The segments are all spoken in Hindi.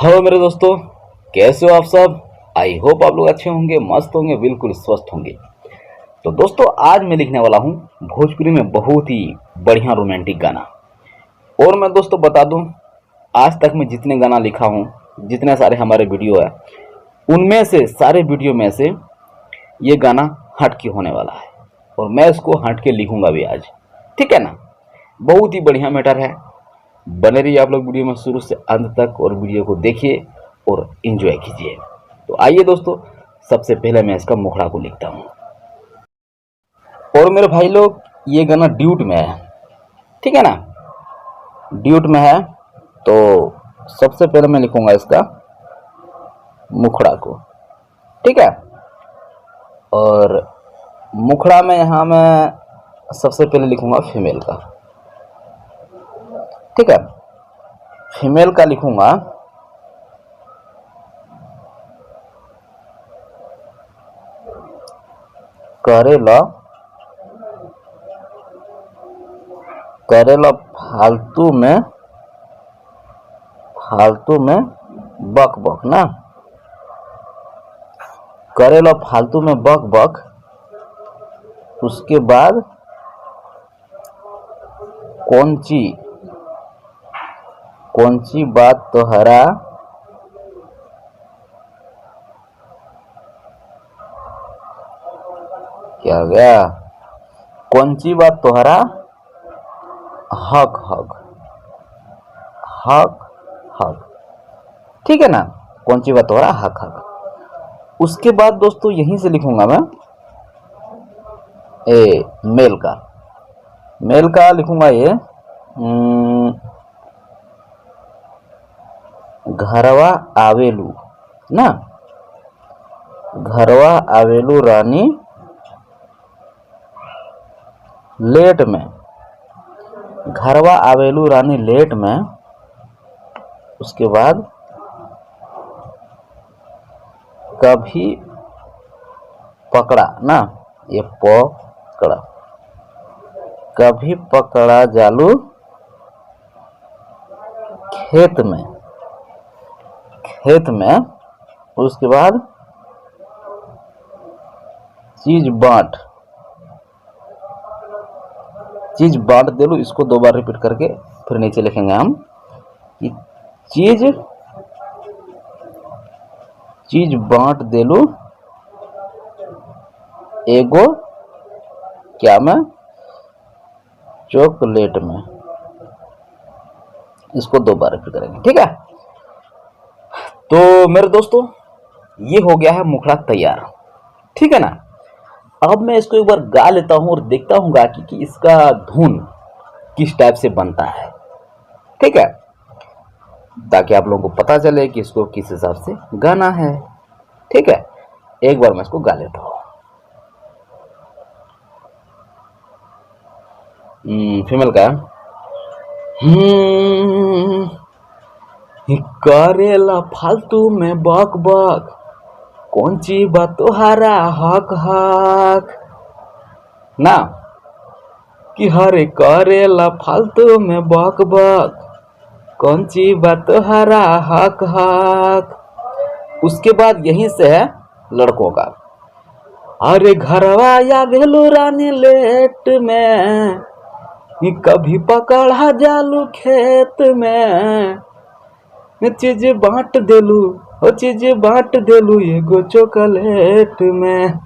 हेलो मेरे दोस्तों, कैसे हो आप सब। आई होप आप लोग अच्छे होंगे, मस्त होंगे, बिल्कुल स्वस्थ होंगे। तो दोस्तों, आज मैं लिखने वाला हूँ भोजपुरी में बहुत ही बढ़िया रोमांटिक गाना। और मैं दोस्तों बता दूं, आज तक मैं जितने गाना लिखा हूँ, जितने सारे हमारे वीडियो है, उनमें से सारे वीडियो में से ये गाना हट के होने वाला है। और मैं इसको हट के लिखूंगा भी आज, ठीक है ना। बहुत ही बढ़िया मैटर है। बने रहिए आप लोग वीडियो में शुरू से अंत तक, और वीडियो को देखिए और एंजॉय कीजिए। तो आइए दोस्तों, सबसे पहले मैं इसका मुखड़ा को लिखता हूँ। और मेरे भाई लोग, ये गाना ड्यूट में है, ठीक है ना। ड्यूट में है, तो सबसे पहले मैं लिखूंगा इसका मुखड़ा को, ठीक है। और मुखड़ा में यहाँ मैं सबसे पहले लिखूंगा फीमेल का, ठीक है। फीमेल का लिखूंगा करेला करेला फालतू में बक बक ना। करेला फालतू में बक बक, उसके बाद कौन सी बात तोहरा क्या हो गया, कौन सी बात तोहरा हक हक हक हक, ठीक है ना। कौन सी बात तोहरा हक हक। उसके बाद दोस्तों यहीं से लिखूंगा मैं मेल का लिखूंगा ये घरवा आवेलू ना। घरवा आवेलू रानी लेट में, घरवा आवेलू रानी लेट में। उसके बाद कभी पकड़ा ना, ये पकड़ा, कभी पकड़ा जालू खेत में। उसके बाद चीज बांट देलू। इसको दो बार रिपीट करके फिर नीचे लिखेंगे हम कि चीज बांट देलू एगो क्या में चॉकलेट में। इसको दो बार रिपीट करेंगे, ठीक है। तो मेरे दोस्तों, ये हो गया है मुखड़ा तैयार, ठीक है ना। अब मैं इसको एक बार गा लेता हूं और देखता हूं गा कि इसका धुन किस टाइप से बनता है, ठीक है, ताकि आप लोगों को पता चले कि इसको किस हिसाब से गाना है, ठीक है। एक बार मैं इसको गा लेता हूं। फीमेल का करेला फालतू में बक बक, कौन सी बात तोहारा हक हक ना। कि हरे करेला फालतू में बक बक, कौन सी बात तोहारा हक हक। उसके बाद यहीं से है लड़कों का, अरे घरवा या भेलू रानी लेट में, कभी पकड़ा जालू खेत में। चीज बांट देलू एगो चॉकलेट में।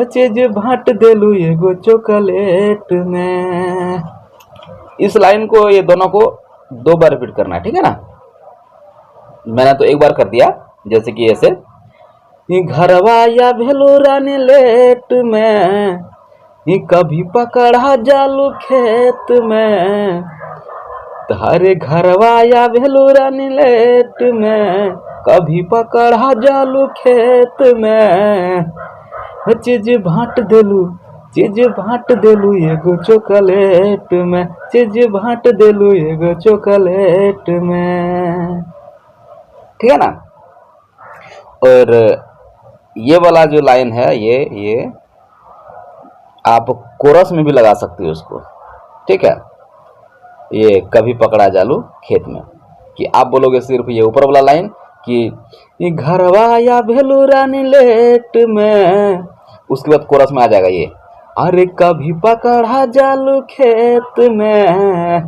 चीज बांट देलू एगो चॉकलेट में। इस लाइन को, ये दोनों को दो बार रिपीट करना है, ठीक है ना। मैंने तो एक बार कर दिया, जैसे कि ऐसे घरवा या भेलू रानी लेट में, कभी पकड़ा जालू खेत में। तारे घरवा या भेलू रानी लेट में, कभी पकड़ा जालू खेत में। चीज बांट देलू एगो चॉकलेट में। चीज बांट देलू एगो चॉकलेट में, ठीक है ना। और ये वाला जो लाइन है, ये आप कोरस में भी लगा सकते हो उसको, ठीक है। ये कभी पकड़ा जालू खेत में, कि आप बोलोगे सिर्फ ये ऊपर वाला लाइन कि घरवा या भेलू रानी लेट में, उसके बाद कोरस में आ जाएगा ये अरे कभी पकड़ा जालू खेत में।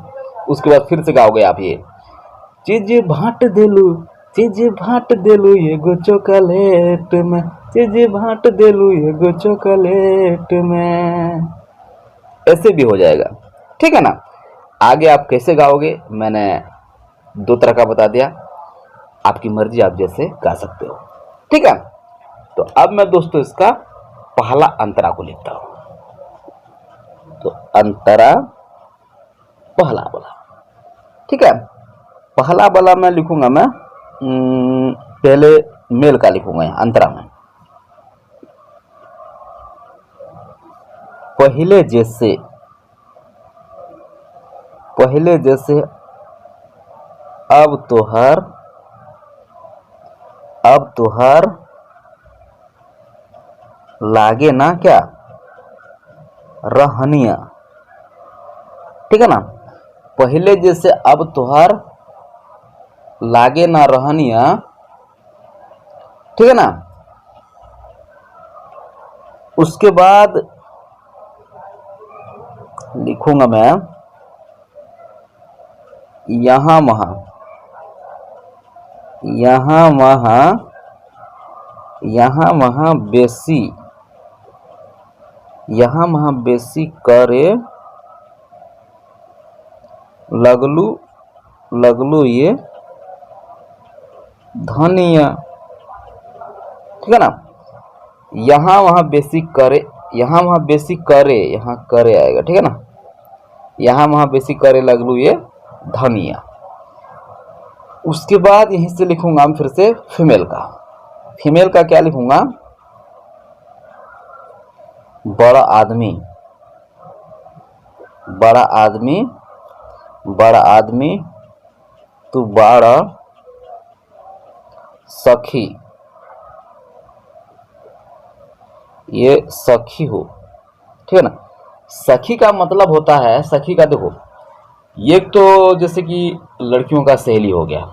उसके बाद फिर से गाओगे आप ये चीज भाट देलू एगो चॉकलेट में, चीज भाट देलू एगो चॉकलेट में। ऐसे भी हो जाएगा, ठीक है ना। आगे आप कैसे गाओगे मैंने 2 तरह का बता दिया, आपकी मर्जी, आप जैसे गा सकते हो, ठीक है। तो अब मैं दोस्तों इसका पहला अंतरा को लिखता हूं। तो अंतरा पहला वाला, ठीक है। पहला वाला मैं लिखूंगा, मैं पहले मेल का लिखूंगा अंतरा में। पहले जैसे अब तोहर लागे ना क्या रहनिया, ठीक है ना। पहले जैसे अब तोहर लागे ना रहनिया, ठीक है ना। उसके बाद लिखूंगा मैं यहाँ वहाँ बेसी करे लगलू ये धनिया, ठीक है ना। यहाँ वहाँ बेसी करे, यहाँ करे आएगा, ठीक है ना। यहाँ वहाँ बेसी करे लगलू ये धनिया। उसके बाद यहीं से लिखूंगा हम फिर से फीमेल का क्या लिखूंगा, बड़ा आदमी तू बड़ा सखी, ये सखी हो, ठीक है ना। सखी का मतलब होता है, सखी का देखो, ये तो जैसे कि लड़कियों का सहेली हो गया,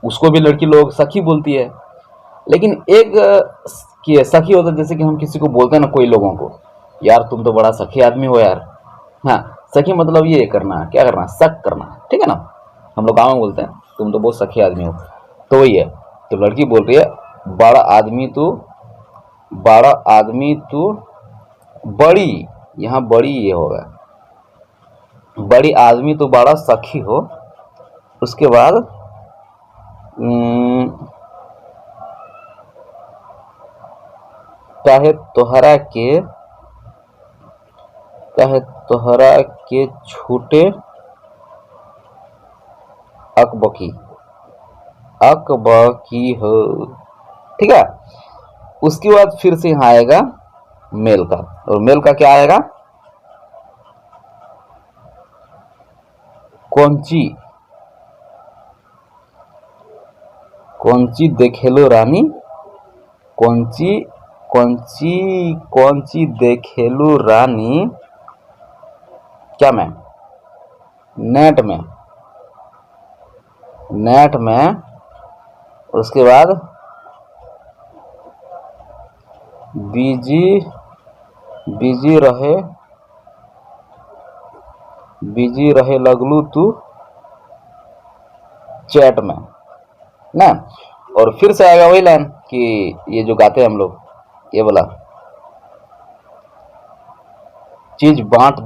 उसको भी लड़की लोग सखी बोलती है। लेकिन एक कि सखी होता है, जैसे कि हम किसी को बोलते हैं ना, कोई लोगों को, यार तुम तो बड़ा सखी आदमी हो यार। हाँ, सखी मतलब ये करना, क्या करना, शक करना, ठीक है ना। हम लोग गाँव में बोलते हैं तुम तो बहुत सखी आदमी हो, तो वही है। तो लड़की बोल रही है बड़ा आदमी तू बड़ी, यहाँ बड़ी ये होगा, बड़ी आदमी तो बड़ा सखी हो। उसके बाद चाहे तोहरा के छूटे अकबकी हो, ठीक है। उसके बाद फिर से यहाँ आएगा मेल का, और मेल का क्या आएगा, कौनची देखेलो रानी, कौनची देखेलो रानी, क्या में, नेट में। उसके बाद बिजी रहे लगलू तू चैट में ना। और फिर से आएगा वही लाइन कि ये जो गाते हैं हम लोग, ये बोला चीज बांट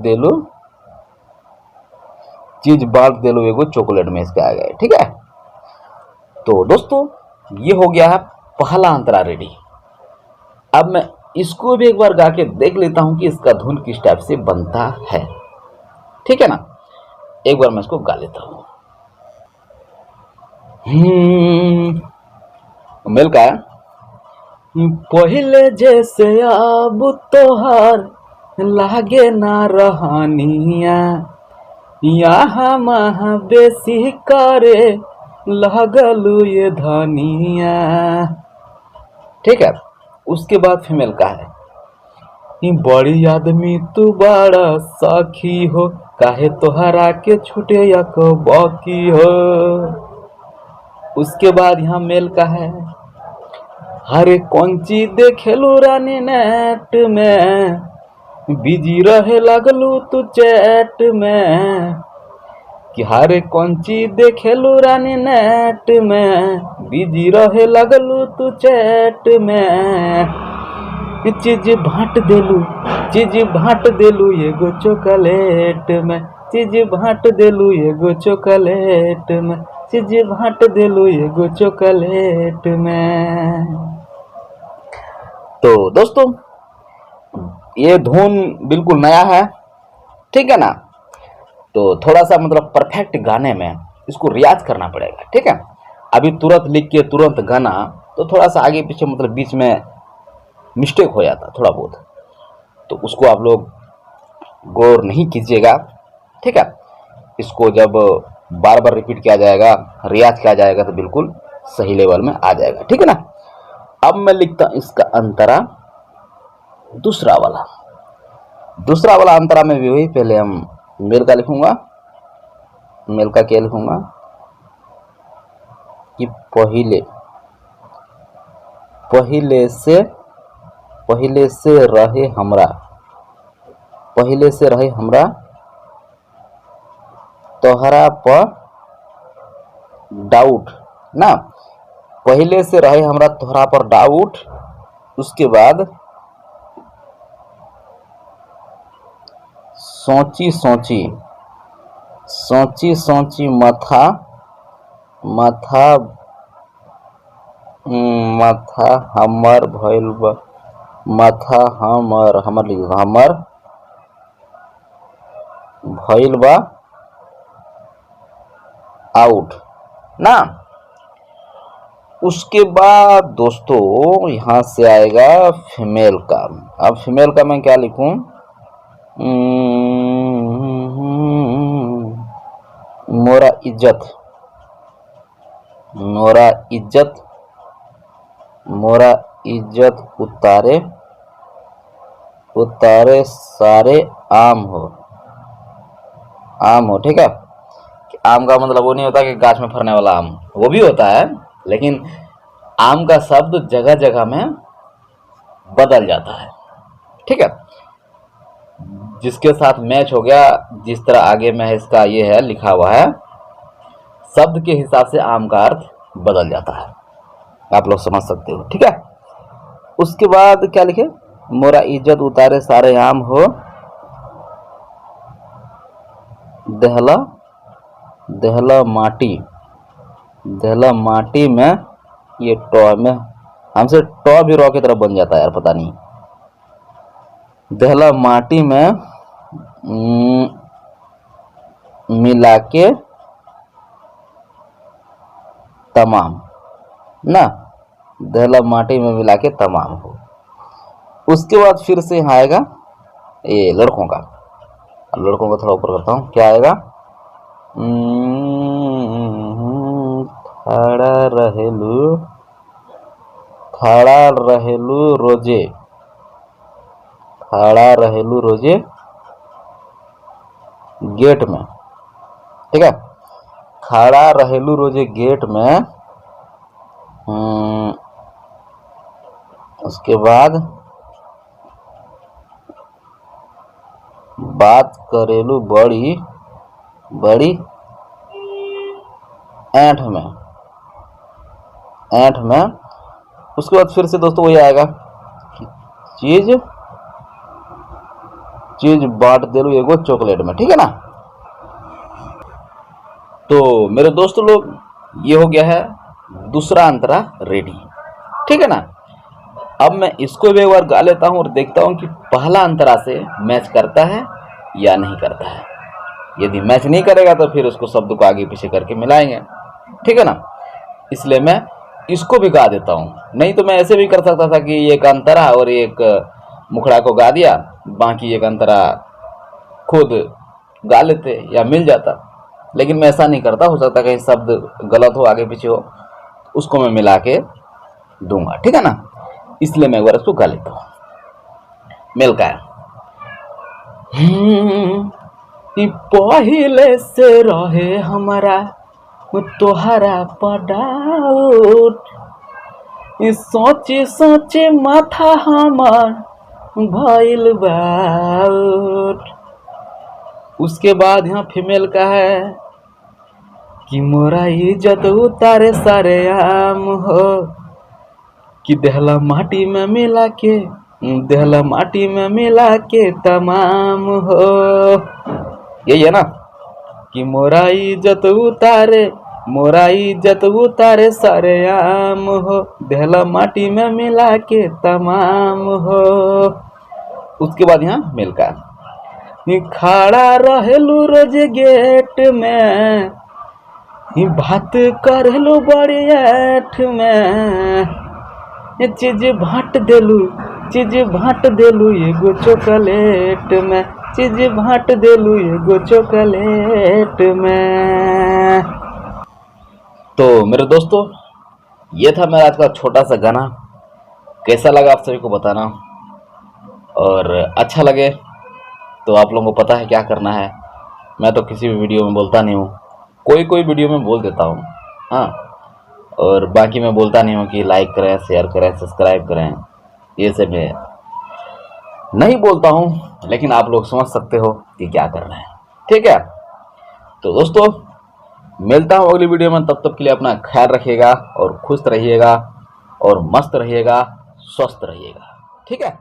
देलो एगो चॉकलेट में, इसका आ गया, ठीक है। तो दोस्तों ये हो गया है पहला अंतरा रेडी। अब मैं इसको भी एक बार गा के देख लेता हूं कि इसका धुन किस टाइप से बनता है, ठीक है ना। एक बार मैं इसको गा लेता हूं। मेल का है, पहले जैसे अब तोहार लागे ना रहनिया, यहाँ महा बेसी करे लगलू ये धनिया, ठीक है। उसके बाद फीमेल का है, बड़ी आदमी तू बड़ा सखी हो, काहे तोहरा के छूटे या बाकी हो। उसके बाद यहाँ मेल का है, हरे कौन चीज देखेलू रानी नेट में, बिजी रहे लगलू तू चैट में, कि हरे कौन चीज देखेलू रानी नेट में, बिजी रहे लगलू तू चैट में, चीज भाट देलू एगो चॉकलेट में, चीज भाट देलू एगो चॉकलेट में, चीज भाट देलू एगो चॉकलेट में। तो दोस्तों ये धुन बिल्कुल नया है, ठीक है ना। तो थोड़ा सा मतलब परफेक्ट गाने में इसको रियाज करना पड़ेगा, ठीक है। अभी तुरंत लिख के तुरंत गाना तो थोड़ा सा आगे पीछे मतलब बीच में मिस्टेक हो जाता थोड़ा बहुत, तो उसको आप लोग गौर नहीं कीजिएगा, ठीक है। इसको जब बार बार रिपीट किया जाएगा, रियाज किया जाएगा तो बिल्कुल सही लेवल में आ जाएगा, ठीक है ना। अब मैं लिखता हूं इसका अंतरा दूसरा वाला अंतरा में भी वही, पहले हम मेल का लिखूंगा, मेल का क्या लिखूंगा कि पहले से रहे हमरा तोहरा पर डाउट ना, पहले से रहे हमरा तोहरा पर डाउट। उसके बाद सोची माथा हमर भइल बा, हमर भइल बा आउट ना। उसके बाद दोस्तों यहाँ से आएगा फीमेल का। अब फीमेल का मैं क्या लिखूं, मोरा इज्जत उतारे सारे आम हो, ठीक है। आम का मतलब वो नहीं होता कि गाछ में फरने वाला आम, वो भी होता है, लेकिन आम का शब्द जगह जगह में बदल जाता है, ठीक है। जिसके साथ मैच हो गया, जिस तरह आगे में इसका ये है लिखा हुआ है, शब्द के हिसाब से आम का अर्थ बदल जाता है, आप लोग समझ सकते हो, ठीक है। उसके बाद क्या लिखे, मोरा इज्जत उतारे सारे आम हो, दहला माटी में, ये टॉ में हमसे टॉ भी रॉ की तरफ बन जाता है यार, पता नहीं। दहला माटी में मिला के तमाम ना, दहला माटी में मिला के तमाम हो। उसके बाद फिर से यहाँ आएगा ये लड़कों का थोड़ा ऊपर करता हूँ, क्या आएगा, खड़ा रहेलू रोजे गेट में, ठीक है। खड़ा रहेलू रोजे गेट में। उसके बाद बात करेलू बड़ी ऐंठ में। उसके बाद फिर से दोस्तों वही आएगा, चीज बांट देलू एगो चॉकलेट में, ठीक है ना। तो मेरे दोस्तों लोग, ये हो गया है दूसरा अंतरा रेडी, ठीक है ना। अब मैं इसको भी एक बार गा लेता हूँ और देखता हूँ कि पहला अंतरा से मैच करता है या नहीं करता है। यदि मैच नहीं करेगा तो फिर उसको शब्द को आगे पीछे करके मिलाएंगे, ठीक है ना। इसलिए मैं इसको भी गा देता हूँ, नहीं तो मैं ऐसे भी कर सकता था कि एक अंतरा और एक मुखड़ा को गा दिया, बाकी एक अंतरा खुद गा लेते या मिल जाता, लेकिन मैं ऐसा नहीं करता। हो सकता कहीं शब्द गलत हो, आगे पीछे हो, उसको मैं मिला के दूंगा, ठीक है ना। इसलिए मैं एक बार इसको गा लेता हूँ। मेल का है, पहिले से रहे हमारा तोहरा पडाउट, सोचे सोचे माथा हमार भइल बाउट। उसके बाद यहाँ फीमेल का है कि मोरा इज्जत उतारे सारे आम हो, कि देहला माटी में मिला के, देहला माटी में मिला के तमाम हो। यही है ना कि मोरा इज्जत उतारे, मोरा इज्जत उतारे सारे आम हो, देहला माटी में मिला के तमाम हो। उसके बाद यहाँ मेल का खड़ा रहेलू रोज गेट में, बात करेलू बड़ी ऐठ में, चीज बांट देलू, चीज बांट देलू एगो चॉकलेट में, चीज बांट देलू एगो चॉकलेट में। तो मेरे दोस्तों, ये था मेरा आज का छोटा सा गाना। कैसा लगा आप सभी को बताना, और अच्छा लगे तो आप लोगों को पता है क्या करना है। मैं तो किसी भी वीडियो में बोलता नहीं हूँ, कोई वीडियो में बोल देता हूँ, हाँ, और बाकी मैं बोलता नहीं हूँ कि लाइक करें, शेयर करें, सब्सक्राइब करें, ये सब मैं नहीं बोलता हूँ, लेकिन आप लोग समझ सकते हो कि क्या करना है। ठीक है, तो दोस्तों मिलता हूँ अगली वीडियो में। तब तक के लिए अपना ख्याल रखिएगा और खुश रहिएगा और मस्त रहिएगा, स्वस्थ रहिएगा। ठीक है।